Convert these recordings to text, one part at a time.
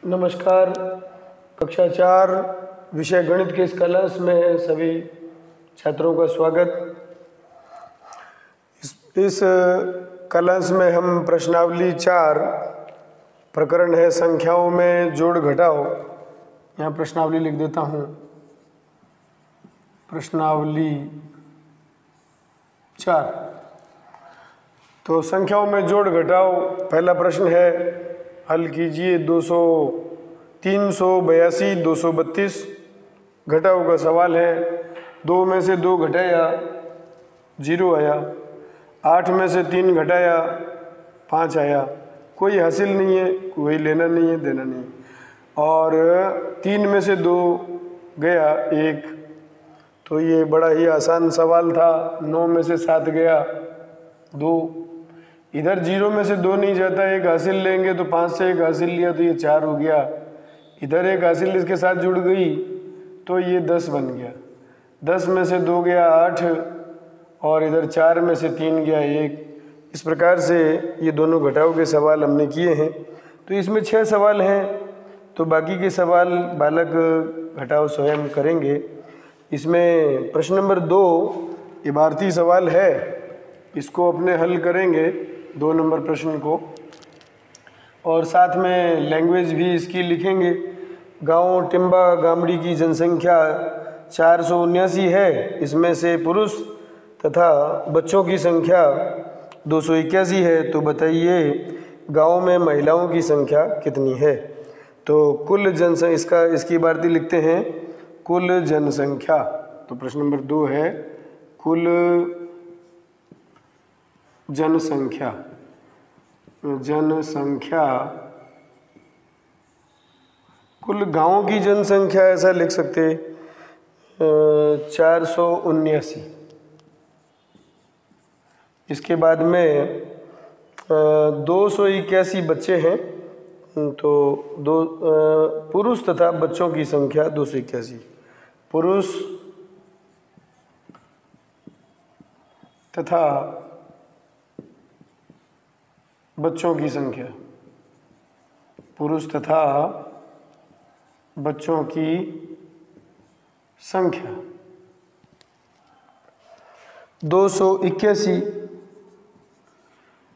नमस्कार। कक्षा 4 विषय गणित के इस क्लास में सभी छात्रों का स्वागत। इस क्लास में हम प्रश्नावली 4 प्रकरण है संख्याओं में जोड़ घटाओ। यहाँ प्रश्नावली लिख देता हूँ। प्रश्नावली 4 तो संख्याओं में जोड़ घटाओ। पहला प्रश्न है, हल कीजिए 382 232। घटाओ का सवाल है। 2 में से 2 घटाया 0 आया, 8 में से 3 घटाया 5 आया। कोई हासिल नहीं है, कोई लेना नहीं है, देना नहीं है। और 3 में से 2 गया 1, तो ये बड़ा ही आसान सवाल था। 9 में से 7 गया 2। इधर 0 में से 2 नहीं जाता, 1 हासिल लेंगे तो 5 से 1 हासिल लिया तो ये 4 हो गया। इधर 1 हासिल इसके साथ जुड़ गई तो ये 10 बन गया। 10 में से 2 गया 8 और इधर 4 में से 3 गया 1। इस प्रकार से ये दोनों घटाओ के सवाल हमने किए हैं। तो इसमें 6 सवाल हैं, तो बाकी के सवाल बालक घटाओ स्वयं करेंगे। इसमें प्रश्न नंबर 2 इबारती सवाल है, इसको अपने हल करेंगे 2 नंबर प्रश्न को, और साथ में लैंग्वेज भी इसकी लिखेंगे। गांव टिम्बा गामड़ी की जनसंख्या 479 है। इसमें से पुरुष तथा बच्चों की संख्या 281 है। तो बताइए गांव में महिलाओं की संख्या कितनी है। तो कुल जनसंख्या, इसकी इबारती लिखते हैं कुल जनसंख्या। तो प्रश्न नंबर 2 है कुल जनसंख्या। कुल गांवों की जनसंख्या ऐसा लिख सकते 479। इसके बाद में 281 बच्चे हैं, तो पुरुष तथा बच्चों की संख्या 281। पुरुष तथा बच्चों की संख्या, पुरुष तथा बच्चों की संख्या 281।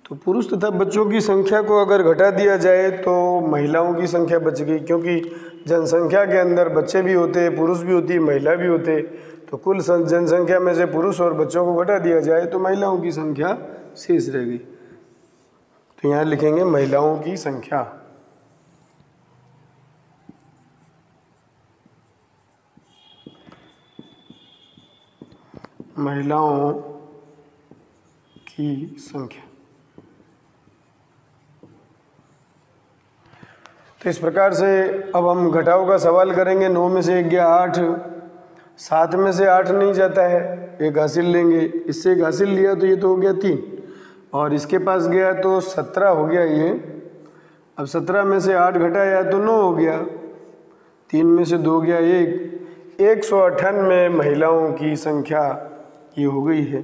तो पुरुष तथा बच्चों की संख्या को अगर घटा दिया जाए तो महिलाओं की संख्या बच गई, क्योंकि जनसंख्या के अंदर बच्चे भी होते, पुरुष भी होती, महिला भी होते। तो कुल जनसंख्या में से पुरुष और बच्चों को घटा दिया जाए तो महिलाओं की संख्या शेष रह गई। तो यहाँ लिखेंगे महिलाओं की संख्या। महिलाओं की संख्या। तो इस प्रकार से अब हम घटाओ का सवाल करेंगे। 9 में से 1 गया 8, 7 में से 8 नहीं जाता है, 1 हासिल लेंगे। इससे 1 हासिल लिया तो ये तो हो गया 3, और इसके पास गया तो 17 हो गया ये। अब 17 में से 8 घटाया तो 9 हो गया। 3 में से 2 गया 1। 198 महिलाओं की संख्या ये हो गई है।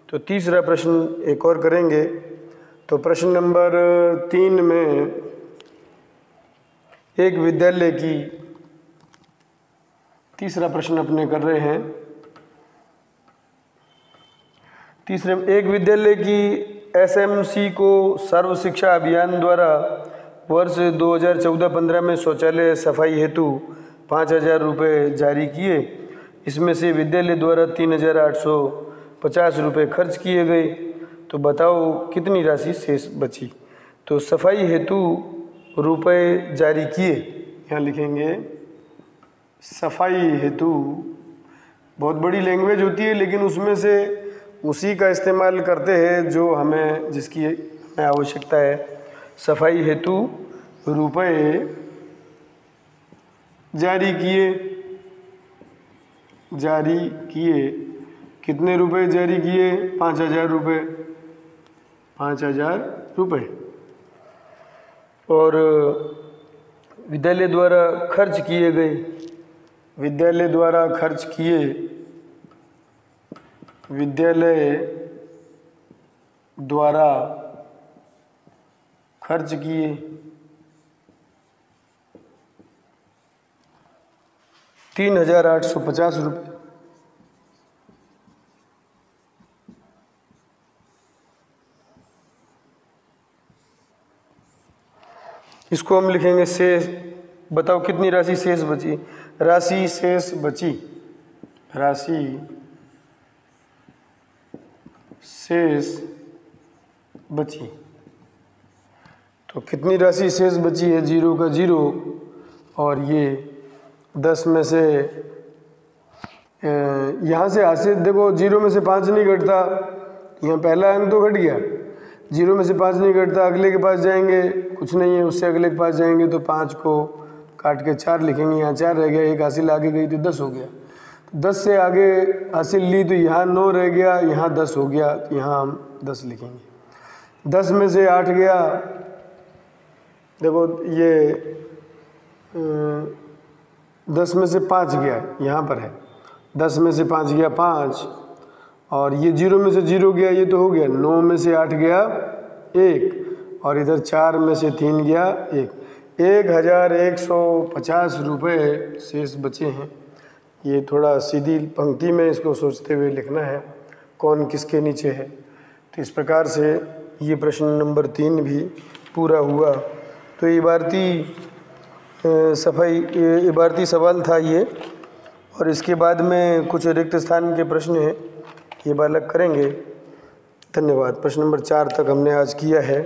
तो तीसरा प्रश्न एक और करेंगे। तो प्रश्न नंबर 3 में एक विद्यालय की, तीसरा प्रश्न अपने कर रहे हैं। तीसरे में एक विद्यालय की एसएमसी को सर्व शिक्षा अभियान द्वारा वर्ष 2014-15 में शौचालय सफाई हेतु 5,000 रुपये जारी किए। इसमें से विद्यालय द्वारा 3,850 रुपये खर्च किए गए। तो बताओ कितनी राशि शेष बची। तो सफाई हेतु रुपये जारी किए, यहाँ लिखेंगे सफाई हेतु। बहुत बड़ी लैंग्वेज होती है, लेकिन उसमें से उसी का इस्तेमाल करते हैं जो हमें, जिसकी हमें आवश्यकता है। सफाई हेतु रुपये जारी किए। कितने रुपए जारी किए? 5,000 रुपये। 5,000 रुपये। और विद्यालय द्वारा खर्च किए गए, विद्यालय द्वारा खर्च किए, विद्यालय द्वारा खर्च किए 3,850 रुपये। इसको हम लिखेंगे शेष। बताओ कितनी राशि शेष बची। राशि शेष बची, राशि शेष बची। तो कितनी राशि शेष बची है, 0 का 0, और ये 10 में से यहाँ से हासिल देखो 0 में से 5 नहीं घटता, यहाँ पहला अंक तो घट गया, 0 में से 5 नहीं घटता, अगले के पास जाएंगे कुछ नहीं है, उससे अगले के पास जाएंगे तो 5 को काट के 4 लिखेंगे, यहाँ 4 रह गया, एक हासिल आगे गई तो 10 हो गया। तो 10 से आगे हासिल ली तो यहाँ 9 रह गया, यहाँ 10 हो गया, तो यहाँ हम 10 लिखेंगे। 10 में से 8 गया, देखो ये 10 में से 5 गया, यहाँ पर है 10 में से 5 गया 5, और ये 0 में से 0 गया, ये तो हो गया। 9 में से 8 गया 1, और इधर 4 में से 3 गया 1। 1,150 रुपये शेष बचे हैं। ये थोड़ा सीधी पंक्ति में इसको सोचते हुए लिखना है कौन किसके नीचे है। तो इस प्रकार से ये प्रश्न नंबर 3 भी पूरा हुआ। तो इबारती सवाल था ये, और इसके बाद में कुछ रिक्त स्थान के प्रश्न हैं, ये बालक करेंगे। धन्यवाद। प्रश्न नंबर 4 तक हमने आज किया है।